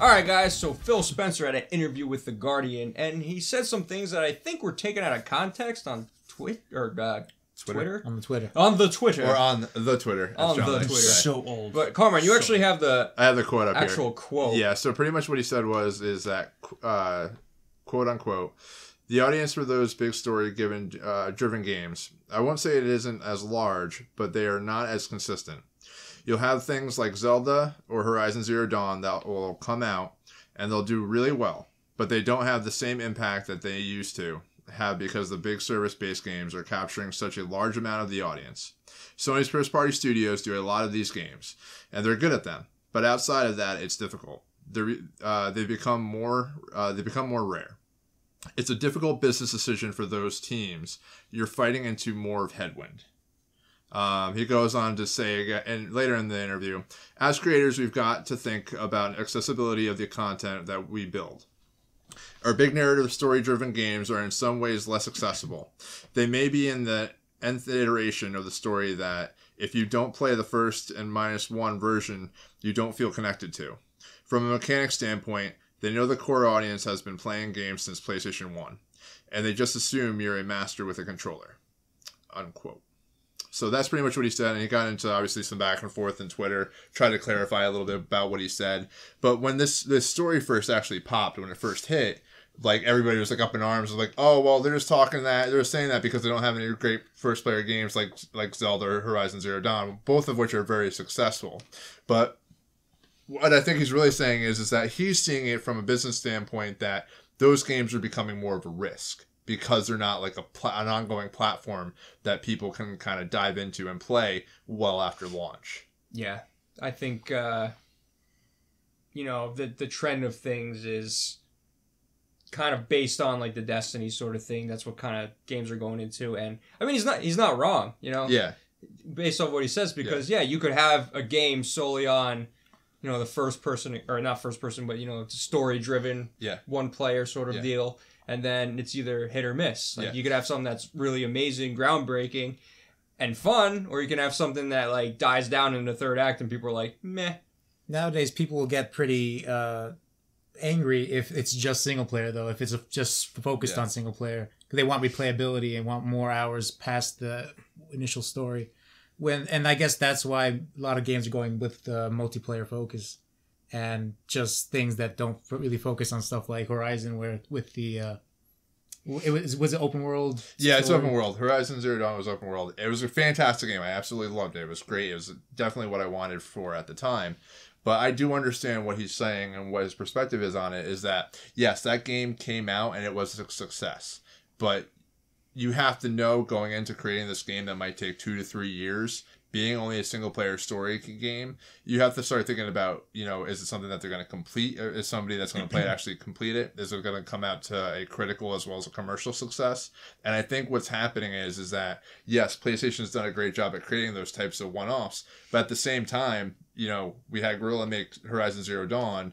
Alright guys, so Phil Spencer had an interview with The Guardian, and he said some things that I think were taken out of context on Twitter. On the Twitter. On the Twitter. Or on the Twitter. On the Twitter. So old. But Carmen, you actually have the I have the quote up actual here. quote. Yeah, so pretty much what he said is that, quote unquote, the audience for those big story driven games, I won't say it isn't as large, but they are not as consistent. You'll have things like Zelda or Horizon Zero Dawn that will come out and they'll do really well, but they don't have the same impact that they used to have because the big service-based games are capturing such a large amount of the audience. Sony's first-party studios do a lot of these games, and they're good at them. But outside of that, it's difficult. They become more rare. It's a difficult business decision for those teams. You're fighting into more of headwind. He goes on to say, and later in the interview, as creators, we've got to think about accessibility of the content that we build. Our big narrative story-driven games are in some ways less accessible. They may be in the nth iteration of the story that, if you don't play the first and -1 version, you don't feel connected to. From a mechanic standpoint, they know the core audience has been playing games since PlayStation 1, and they just assume you're a master with a controller. Unquote. So that's pretty much what he said, and he got into obviously some back and forth on Twitter, tried to clarify a little bit about what he said. But when this story first actually popped, when it first hit, like everybody was like up in arms, like, oh well, they're just talking that, they're saying that because they don't have any great first player games like Zelda or Horizon Zero Dawn, both of which are very successful. But what I think he's really saying is that he's seeing it from a business standpoint that those games are becoming more of a risk, because they're not like an ongoing platform that people can kind of dive into and play well after launch. Yeah, I think, you know, the trend of things is kind of based on like the Destiny sort of thing. That's what kind of games are going into. And I mean, he's not wrong, you know? Yeah. Based on what he says, because yeah, you could have a game solely on, you know, the first person, or not first person, but, you know, story driven, one player sort of deal. And then it's either hit or miss. Like you could have something that's really amazing, groundbreaking, and fun, or you can have something that like dies down in the third act and people are like, meh. Nowadays, people will get pretty angry if it's just single player, though. If it's just focused on single player, because they want replayability and want more hours past the initial story. And I guess that's why a lot of games are going with the multiplayer focus. And just things that don't really focus on stuff like Horizon, where with the was it open world? Yeah, it's open world. Horizon Zero Dawn was open world. It was a fantastic game. I absolutely loved it. It was great. It was definitely what I wanted for at the time. But I do understand what he's saying and what his perspective is on it. Is that yes, that game came out and it was a success, but you have to know going into creating this game that might take 2 to 3 years. Being only a single-player story game, you have to start thinking about, you know, is it something that they're going to complete? Or is somebody that's going to play it actually complete it? Is it going to come out to a critical as well as a commercial success? And I think what's happening is that, yes, PlayStation's done a great job at creating those types of one-offs, but at the same time, you know, we had Guerrilla make Horizon Zero Dawn.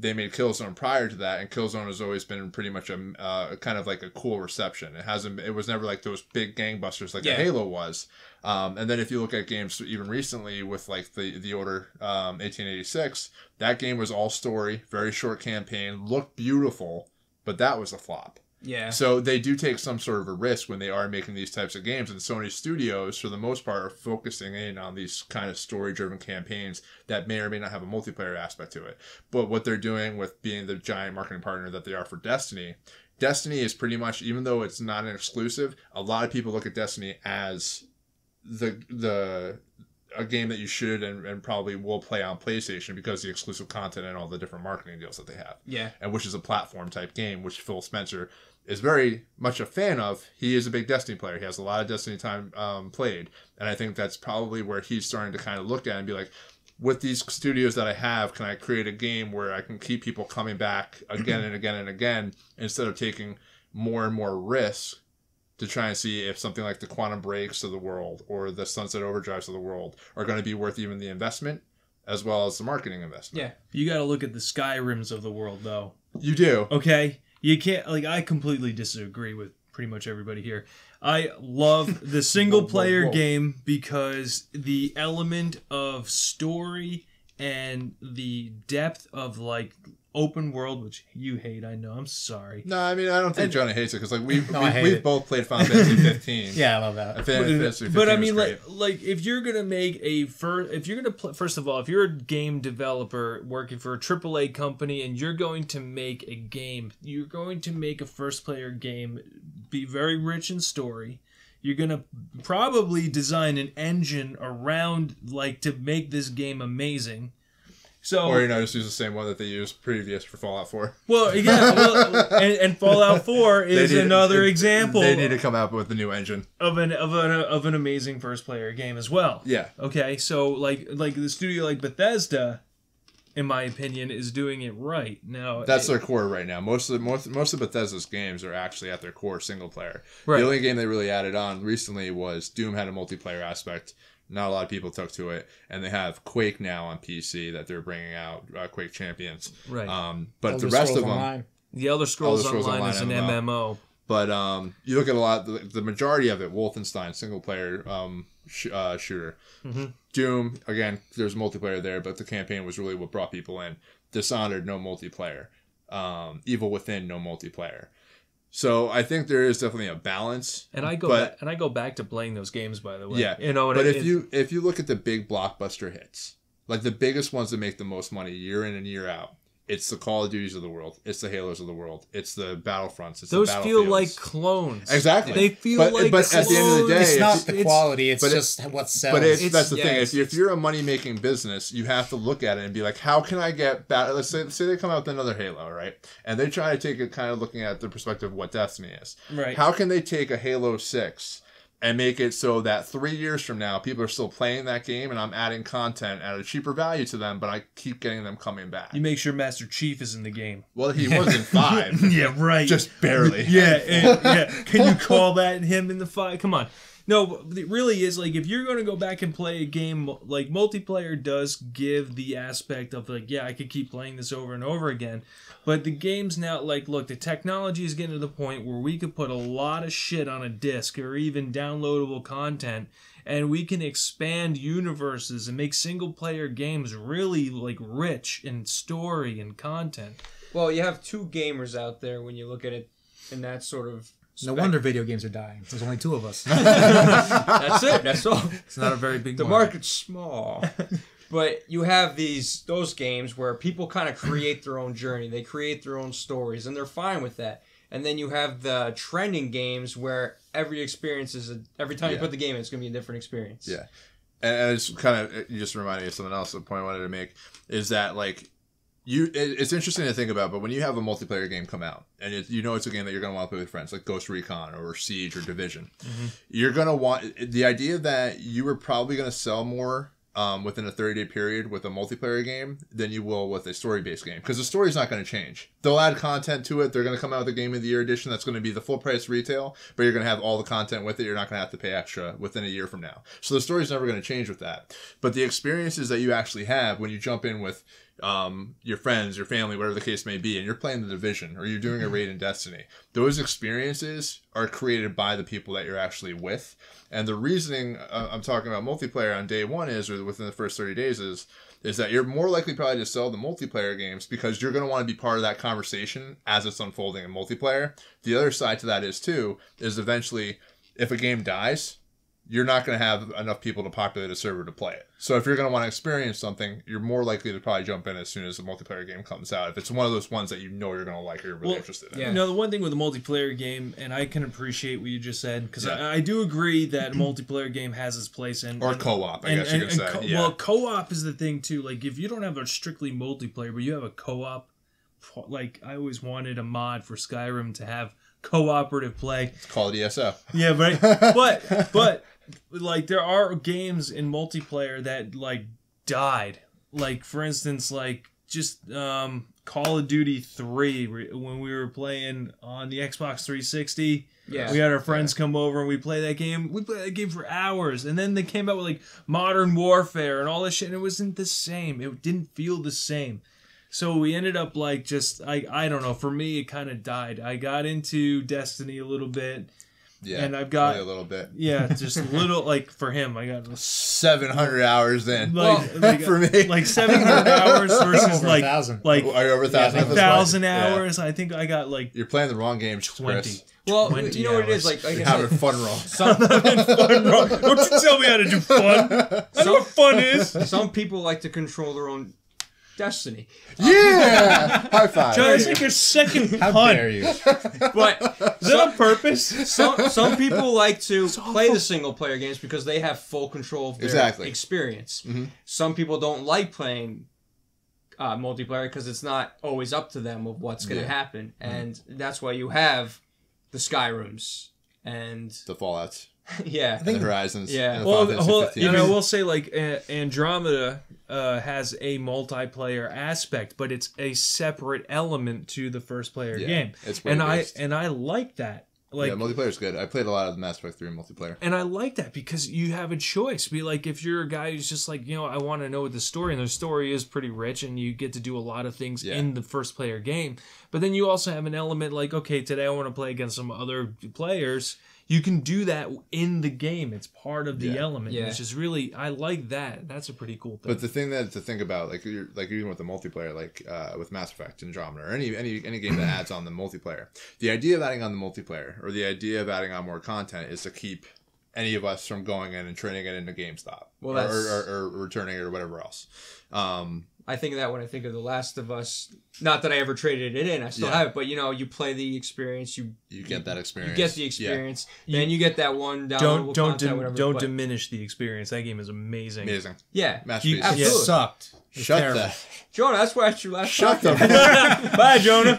They made Killzone prior to that, and Killzone has always been pretty much a kind of like a cool reception. It was never like those big gangbusters like a Halo was. And then if you look at games even recently with like the Order 1886, that game was all story, very short campaign, looked beautiful, but that was a flop. Yeah. So they do take some sort of a risk when they are making these types of games, and Sony Studios, for the most part, are focusing in on these kind of story-driven campaigns that may or may not have a multiplayer aspect to it. But what they're doing with being the giant marketing partner that they are for Destiny is pretty much, even though it's not an exclusive, a lot of people look at Destiny as a game that you should and probably will play on PlayStation because of the exclusive content and all the different marketing deals that they have. Yeah. And which is a platform type game, which Phil Spencer is very much a fan of. He is a big Destiny player. He has a lot of Destiny time played. And I think that's probably where he's starting to kind of look at it and be like, with these studios that I have, can I create a game where I can keep people coming back again and again and again instead of taking more and more risks to try and see if something like the Quantum Breaks of the world or the Sunset Overdrives of the world are going to be worth even the investment as well as the marketing investment. Yeah. You got to look at the Skyrims of the world, though. You do. Okay? You can't, like, I completely disagree with pretty much everybody here. I love the single-player game because the element of story and the depth of like open world, which you hate, I know. I'm sorry. No, I mean I don't think Johnny hates it because like we've both played Final Fantasy 15. Yeah, I love that. But I mean, like if you're gonna make first of all, if you're a game developer working for a AAA company and you're going to make a game, you're going to make a first player game, be very rich in story. You're going to probably design an engine around, like, to make this game amazing. So, or, just use the same one that they used previous for Fallout 4. Well, yeah, and Fallout 4 is another example. They need to come out with the new engine. Of an amazing first-player game as well. Yeah. Okay, so, like the studio like Bethesda, in my opinion, is doing it right now. That's their core right now. Most of Bethesda's games are actually at their core single player. Right. The only game they really added on recently was Doom had a multiplayer aspect. Not a lot of people took to it, and they have Quake now on PC that they're bringing out, Quake Champions. Right. But Elder the rest Scrolls of them, Online. The Elder Scrolls Online is an MMO. But you look at the majority of it, Wolfenstein single player shooter. Mm-hmm. Doom, again, there's multiplayer there, but the campaign was really what brought people in. Dishonored, no multiplayer. Evil Within, no multiplayer. So I think there is definitely a balance. And I go back to playing those games, by the way. Yeah. But if you look at the big blockbuster hits, like the biggest ones that make the most money year in and year out, it's the Call of Duties of the world. It's the Halos of the world. It's the Battlefronts. It's those the feel like clones. Exactly. They feel like clones. But at the end of the day, it's not the quality. It's just what sells. But that's the thing. If you're a money-making business, you have to look at it and be like, how can I get better? Let's say they come out with another Halo, right? And they try to take it kind of looking at the perspective of what Destiny is. Right. How can they take a Halo 6 and make it so that 3 years from now, people are still playing that game and I'm adding content at a cheaper value to them, but I keep getting them coming back. You make sure Master Chief is in the game. Well, he was in 5. Yeah, right. Just barely. Yeah. Can you call that him in the 5? Come on. No, it really is like if you're going to go back and play a game, like multiplayer does give the aspect of like, yeah, I could keep playing this over and over again. But the games now, like, look, the technology is getting to the point where we could put a lot of shit on a disc or even downloadable content, and we can expand universes and make single-player games really, like, rich in story and content. Well, you have two gamers out there when you look at it in that sort of... No wonder video games are dying. There's only 2 of us. That's it. That's all. It's not a very big The market's small. But you have those games where people kind of create their own journey. They create their own stories, and they're fine with that. And then you have the trending games where every experience is every time you put the game in, it's going to be a different experience. Yeah. And it's kind of, you just reminded me of something else. The point I wanted to make is that, like, it's interesting to think about, but when you have a multiplayer game come out, and it's a game that you're going to want to play with friends, like Ghost Recon or Siege or Division, you're going to want, the idea that you are probably going to sell more within a 30-day period with a multiplayer game than you will with a story-based game. Because the story's not going to change. They'll add content to it. They're going to come out with a Game of the Year edition that's going to be the full price retail, but you're going to have all the content with it. You're not going to have to pay extra within a year from now. So the story's never going to change with that. But the experiences that you actually have when you jump in with your friends, your family, whatever the case may be, and you're playing the Division or you're doing a raid in Destiny, those experiences are created by the people that you're actually with. And the reasoning I'm talking about multiplayer on day one is, or within the first 30 days is that you're more likely probably to sell the multiplayer games because you're going to want to be part of that conversation as it's unfolding in multiplayer. The other side to that is eventually if a game dies, you're not going to have enough people to populate a server to play it. So if you're going to want to experience something, you're more likely to probably jump in as soon as the multiplayer game comes out. If it's one of those ones that you know you're going to like or you're really interested in. Yeah. The one thing with a multiplayer game, and I can appreciate what you just said, because I do agree that a multiplayer game has its place. Or co-op, I guess you could say. Well, co-op is the thing, too. Like, if you don't have a strictly multiplayer, but you have a co-op, like, I always wanted a mod for Skyrim to have cooperative play. It's called ESO. Yeah, right? But like, there are games in multiplayer that, like, died. Like, for instance, like, just Call of Duty 3, when we were playing on the Xbox 360. Yeah. We had our friends come over and we played that game. We played that game for hours. And then they came out with, like, Modern Warfare and all this shit, and it wasn't the same. It didn't feel the same. So we ended up, like, just, I don't know, for me, it kind of died. I got into Destiny a little bit. Yeah, and I've got a little bit. Yeah, just a little. Like for him, I got 700 hours in. Like for me, like 700 hours versus like 1,000. Are you over 1,000? 1,000 hours. I think I got like you're playing the wrong games, 20. Chris. Well, you know what it is, like You're having fun wrong. Don't you tell me how to do fun. I know what fun is. Some people like to control their own destiny. Yeah! High five. Try to take a second How pun. dare you? But Is that on purpose? some people like to play the single player games because they have full control of their experience. Mm-hmm. Some people don't like playing multiplayer because it's not always up to them of what's going to happen, and that's why you have the Skyrims and the Fallouts. Yeah, The Horizons. Yeah. And I will say, like, Andromeda has a multiplayer aspect, but it's a separate element to the first player game. It's and I like that. Like, multiplayer is good. I played a lot of the Mass Effect 3 multiplayer. And I like that because you have a choice. Be like, if you're a guy who's just like, I want to know the story, and the story is pretty rich, and you get to do a lot of things in the first player game. But then you also have an element like, okay, today I want to play against some other players. You can do that in the game. It's part of the element, which is really, I like that. That's a pretty cool thing. But the thing that to think about, like even with the multiplayer, like with Mass Effect, Andromeda, or any game that adds on the multiplayer, the idea of adding on the multiplayer or the idea of adding on more content is to keep any of us from going in and turning it into GameStop, or returning it or whatever else. I think of that when I think of The Last of Us. Not that I ever traded it in. I still have it. But, you play the experience. You get that experience. You get the experience. Yeah. Then you get that one downloadable Don't diminish the experience. That game is amazing. Amazing. Yeah. Masterpiece. Absolutely. It sucked. Shut that. Jonah, that's why it's your last Shut the Bye, Jonah.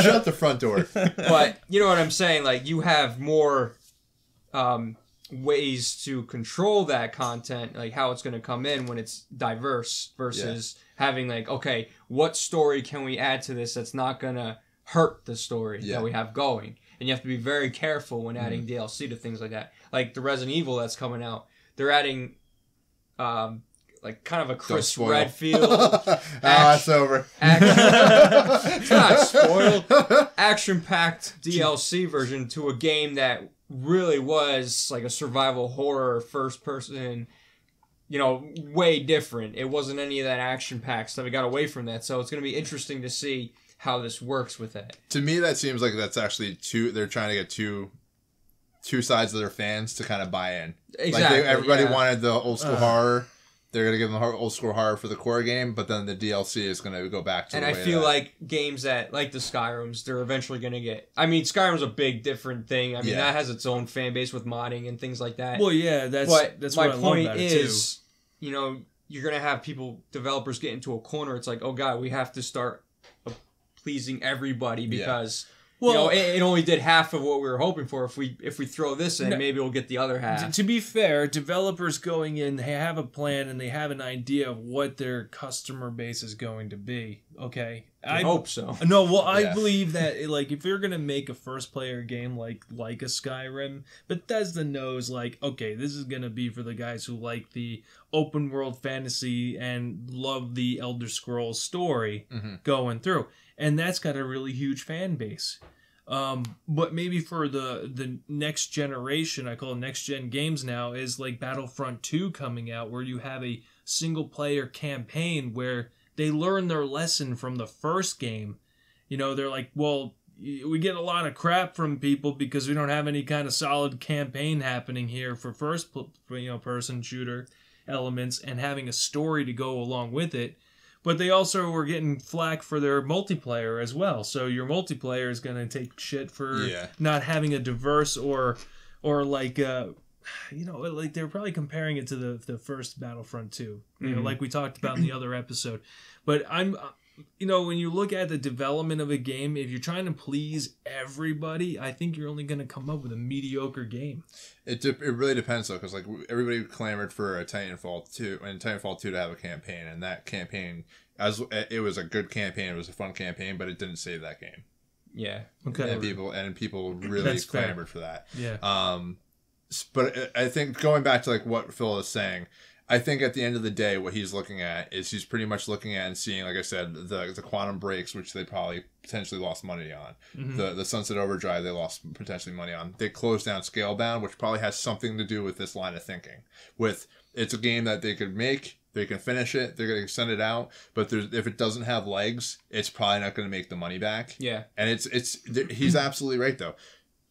Shut the front door. But, you know what I'm saying? Like, you have more ways to control that content, like how it's going to come in when it's diverse versus having like, okay, what story can we add to this that's not going to hurt the story that we have going? And you have to be very careful when adding DLC to things like that. Like the Resident Evil that's coming out, they're adding like kind of a Chris Redfield it's over. It's not spoiled. Action-packed DLC version to a game that really was like a survival horror first person, way different. It wasn't any of that action-packed stuff. It got away from that. So it's going to be interesting to see how this works with it. To me, that seems like that's actually they're trying to get two sides of their fans to kind of buy in. Exactly. Like everybody wanted the old school horror. They're going to give them old school horror for the core game, but then the DLC is going to go back to and I feel like games that, like the Skyrims, they're eventually going to get... I mean, Skyrim's a big, different thing. I mean, that has its own fan base with modding and things like that. Well, yeah, that's my what I point love about is, it too. You're going to have developers get into a corner. It's like, oh, God, we have to start pleasing everybody because... Well, it only did half of what we were hoping for. If we throw this in, maybe we'll get the other half. To be fair, developers going in, they have a plan and they have an idea of what their customer base is going to be. Okay, I hope so. No, well, I believe that like if you're gonna make a first player game like a Skyrim, Bethesda knows like, okay, this is gonna be for the guys who like the open world fantasy and love the Elder Scrolls story going through. And that's got a really huge fan base. But maybe for the next generation, I call it next gen games now, is like Battlefront 2 coming out, where you have a single player campaign where they learn their lesson from the first game. They're like, well, we get a lot of crap from people because we don't have any kind of solid campaign happening here for first person shooter elements and having a story to go along with it. But they also were getting flack for their multiplayer as well. So your multiplayer is going to take shit for not having a diverse or like, like they're probably comparing it to the first Battlefront 2, like we talked about in the other episode. But when you look at the development of a game, if you're trying to please everybody, I think you're only going to come up with a mediocre game. It really depends though, because like everybody clamored for a Titanfall 2 and Titanfall 2 to have a campaign, and that campaign, it was a good campaign, it was a fun campaign, but it didn't save that game. Yeah. Okay. And people really clamored for that. Yeah. But I think going back to like what Phil is saying, I think at the end of the day, what he's looking at is he's pretty much looking at and seeing, like I said, the Quantum Breaks, which they probably potentially lost money on. Mm-hmm. The Sunset Overdrive, they lost potentially money on. They closed down Scalebound, which probably has something to do with this line of thinking. With it's a game that they could make, they can finish it, they're going to send it out, but if it doesn't have legs, it's probably not going to make the money back. Yeah. And he's absolutely right, though.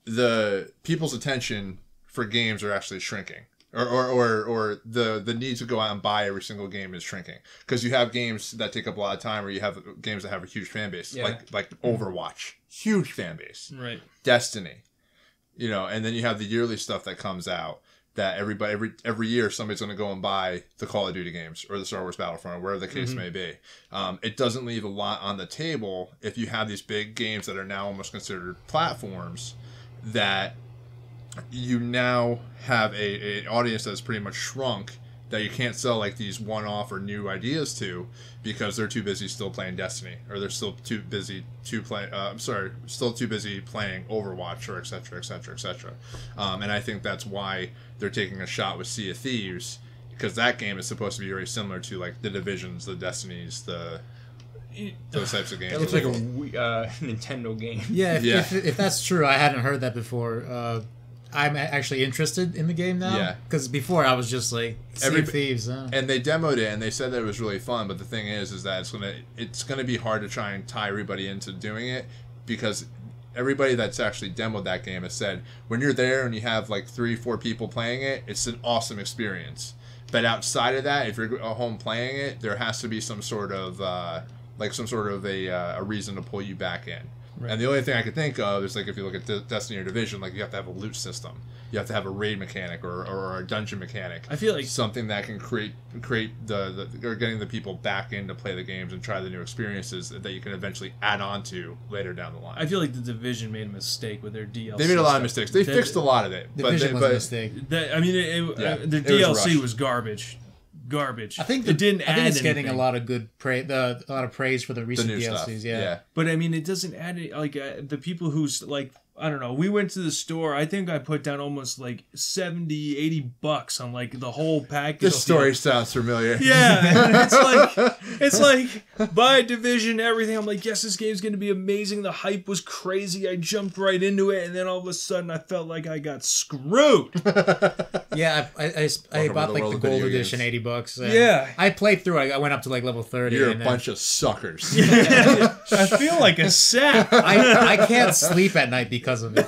The people's attention for games are actually shrinking. Or the need to go out and buy every single game is shrinking because you have games that take up a lot of time, or you have games that have a huge fan base, like Overwatch, huge fan base, right? Destiny, and then you have the yearly stuff that comes out that every year somebody's going to go and buy the Call of Duty games or the Star Wars Battlefront, or wherever the case may be. It doesn't leave a lot on the table if you have these big games that are now almost considered platforms that. You now have an audience that's pretty much shrunk that you can't sell like these one-off or new ideas to because they're too busy still playing Destiny, or they're still too busy playing Overwatch, or et cetera, et cetera, et cetera. And I think that's why they're taking a shot with Sea of Thieves, because that game is supposed to be very similar to like the Divisions, the Destinies, those types of games. That looks like a Nintendo game. Yeah, if that's true, I hadn't heard that before. I'm actually interested in the game now. Yeah. Because before I was just like, Sea of Thieves. And they demoed it and they said that it was really fun, but the thing is that it's gonna be hard to try and tie everybody into doing it, because everybody that's actually demoed that game has said when you're there and you have like 3-4 people playing it, it's an awesome experience. But outside of that, if you're at home playing it, there has to be some sort of a reason to pull you back in. Right. And the only thing I could think of is like if you look at Destiny or Division, like you have to have a loot system, you have to have a raid mechanic or a dungeon mechanic. I feel like something that can create the or getting the people back in to play the games and try the new experiences that you can eventually add on to later down the line. I feel like the Division made a mistake with their DLC. They made a lot of mistakes. They fixed a lot of it. Division was a mistake. The DLC was garbage. I think it didn't add anything. It's getting a lot of good praise. A lot of praise for the recent DLCs. Stuff. Yeah, but I mean, it doesn't add the people who's like, I don't know. We went to the store. I think I put down almost like $70-$80 on like the whole package. This story sounds familiar. Yeah, it's like buy Division, everything. I'm like, yes, this game's gonna be amazing. The hype was crazy. I jumped right into it, and then all of a sudden, I felt like I got screwed. Yeah, I bought like the gold edition, $80. Yeah, I played through. I went up to like level 30. You're a bunch of suckers. Yeah, I feel like a sap. I can't sleep at night because of it.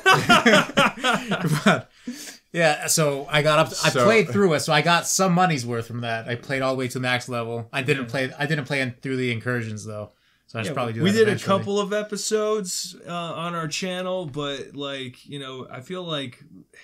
Yeah, so I got up. I played through it, so I got some money's worth from that. I played all the way to max level. I didn't play through the incursions though. So I should probably do that. We did eventually. A couple of episodes on our channel, but I feel like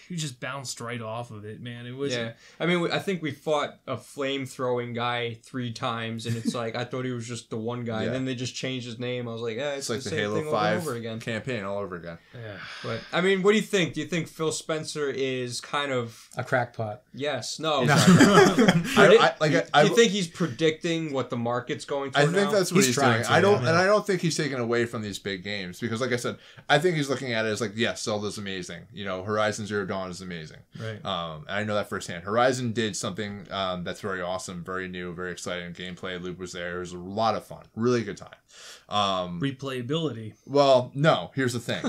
you just bounced right off of it, man. It was. Yeah, I mean, I think we fought a flame throwing guy 3 times, and it's like I thought he was just the one guy, and then they just changed his name. I was like, it's like the the same Halo thing 5 all over again. Campaign all over again. Yeah, but I mean, what do you think? Do you think Phil Spencer is kind of a crackpot? Yes. No. No. Do you think he's predicting what the market's going to? I think that's what he's doing. I don't think he's taken away from these big games, because like I said, I think he's looking at it as like, yes, Zelda's amazing, Horizon Zero Dawn is amazing, right? And I know that firsthand. Horizon did something that's very awesome, very new, very exciting. Gameplay loop was there. It was a lot of fun, really good time. Replayability. Well, no, here's the thing.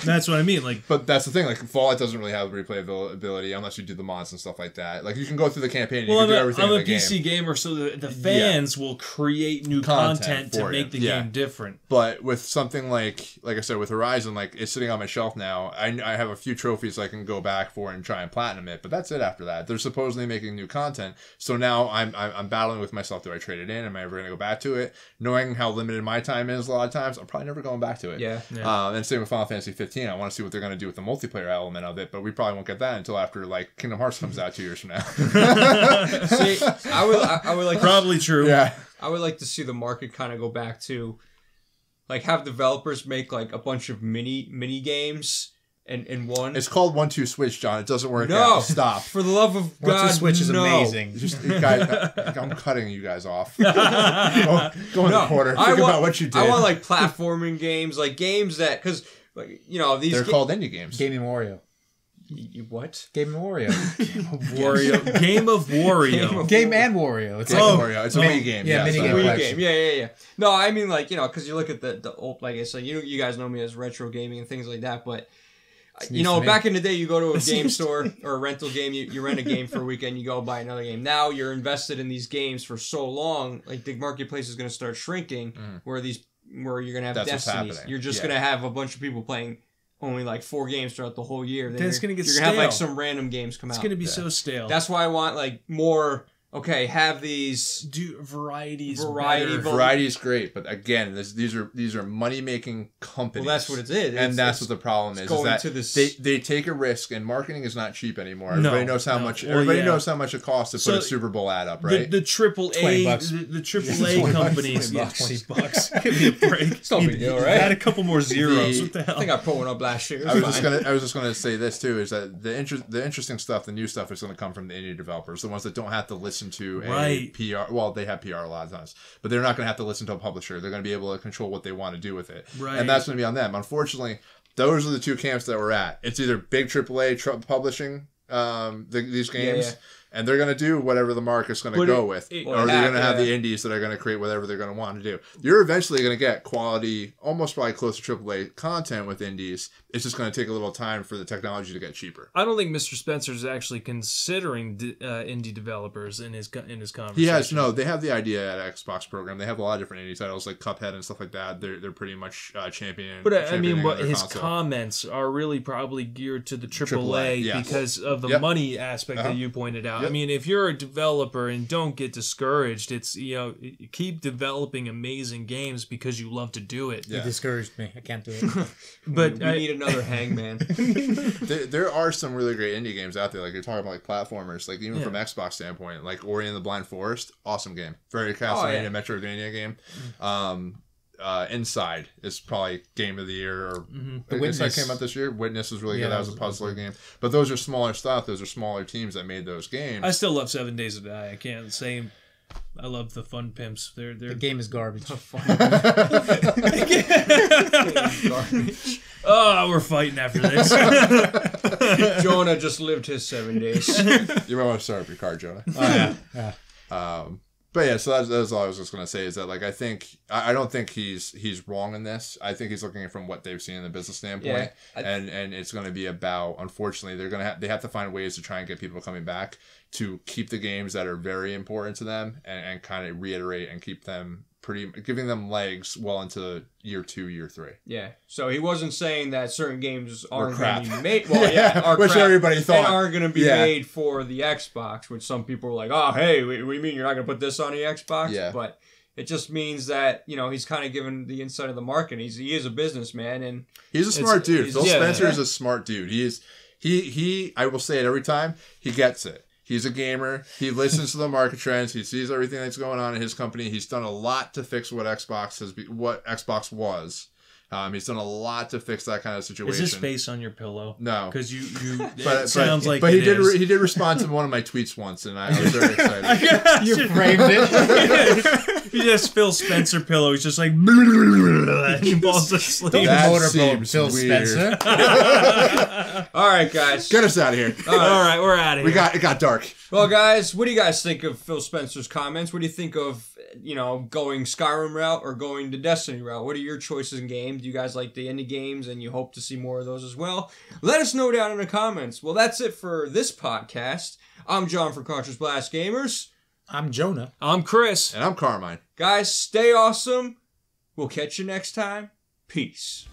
That's what I mean. But that's the thing. Like Fallout doesn't really have replayability unless you do the mods and stuff like that. Like you can go through the campaign. And you can do everything. I'm in a the PC gamer, so the fans will create new content to make the game different. But with something like I said, with Horizon, like it's sitting on my shelf now. I have a few trophies I can go back for and try and platinum it. But that's it. After that, they're supposedly making new content. So now I'm battling with myself. Do I trade it in? Am I ever going to go back to it? Knowing how limited my time is a lot of times, I'm probably never going back to it. Yeah. And same with Final Fantasy 15. I want to see what they're going to do with the multiplayer element of it, but we probably won't get that until after like Kingdom Hearts comes out 2 years from now. See, I would like probably true. Yeah. I would like to see the market kind of go back to like have developers make like a bunch of mini games in one. It's called 1-2 Switch, John. It doesn't work no, out. Stop. For the love of God, 1-2 Switch is no. amazing. Just guys, I'm cutting you guys off. Go in the corner. Think about what you did. I want like platforming games, like games that, because like these they're called indie games. Gaming Wario. What? Game and Wario. Wario. Game of Wario. Game and Wario. It's Wario. It's a mini game. Yeah, mini game. Wii game. Yeah. No, I mean, like, because you look at the old, like I said, you guys know me as retro gaming and things like that, but back in the day, you go to a game store or a rental game, you rent a game for a weekend, you go buy another game. Now you're invested in these games for so long, like the marketplace is going to start shrinking, where you're going to have Destinies. You're just going to have a bunch of people playing only like 4 games throughout the whole year. Then it's going to get stale. You're going to have like some random games come out. It's going to be so stale. That's why I want like more... Okay, have these variety is great, but again, these are money making companies. Well, that's what it is, and that's what the problem is. That they take a risk, and marketing is not cheap anymore. Everybody knows how much. Everybody knows how much it costs to put a Super Bowl ad up, right? The AAA, the AAA companies, $20. Give me a break. It's no big deal, right? Add a couple more zeros. What the hell? I think I put one up last year. I was just gonna say this too: is that the interesting stuff, the new stuff, is going to come from the indie developers, the ones that don't have to listen to a PR. Well, they have PR a lot of times, but they're not going to have to listen to a publisher. They're going to be able to control what they want to do with it, and that's going to be on them. Unfortunately, those are the two camps that we're at. It's either big AAA publishing these games, and they're going to do whatever the market's going to go with, or they're going to have the indies that are going to create whatever they're going to want to do. You're eventually going to get quality, almost probably close to AAA content with indies. It's just going to take a little time for the technology to get cheaper. I don't think Mr. Spencer is actually considering indie developers in his conversation. He has they have the idea at Xbox program. They have a lot of different indie titles like Cuphead and stuff like that. They're pretty much championing. But I mean, his comments are really probably geared to the AAA because of the money aspect that you pointed out. I mean, if you're a developer and don't get discouraged, it's keep developing amazing games because you love to do it. You discouraged me. I can't do it. But we need another Hangman. There are some really great indie games out there. Like you're talking about, like platformers, like even from Xbox standpoint, like Ori and the Blind Forest, awesome game, very Castlevania, Metroidvania game. Inside is probably game of the year, or Inside came out this year. Witness was really good. That was a puzzler game. But those are smaller stuff. Those are smaller teams that made those games. I still love 7 Days to Die. I can't say I love the Fun Pimps. The game is garbage. Garbage. Oh, we're fighting after this. Jonah just lived his 7 days. You might want to start up your car, Jonah. Yeah. But yeah, so that's all I was just going to say is that, like, I don't think he's wrong in this. I think he's looking at it from what they've seen in the business standpoint, and it's going to be about, unfortunately, they have to find ways to try and get people coming back to keep the games that are very important to them and kind of reiterate and keep them giving them legs well into year 2, year 3. Yeah. So he wasn't saying that certain games aren't crap. going to be made. Well, are which crap, everybody thought aren't going to be made for the Xbox. Which some people were like, "Oh, hey, we mean you're not going to put this on the Xbox?" Yeah. But it just means that he's kind of given the inside of the market. He is a businessman, and he's a smart dude. Phil Spencer is a smart dude. He I will say it every time. He gets it. He's a gamer. He listens to the market trends. He sees everything that's going on in his company. He's done a lot to fix what Xbox was. He's done a lot to fix that kind of situation. Is this face on your pillow? No, because it sounds like. But he did respond to one of my tweets once, and I was very excited. You framed it. He just Phil Spencer pillow. He's just like he falls asleep. That seems Phil weird. Spencer. All right, guys, get us out of here. All right, we're out of here. It got dark. Well, guys, what do you guys think of Phil Spencer's comments? What do you think of going Skyrim route or going the Destiny route? What are your choices in games? Do you guys like the indie games and you hope to see more of those as well? Let us know down in the comments. Well, that's it for this podcast. I'm John from Cartridge Blast Gamers. I'm Jonah. I'm Chris. And I'm Carmine. Guys, stay awesome. We'll catch you next time. Peace.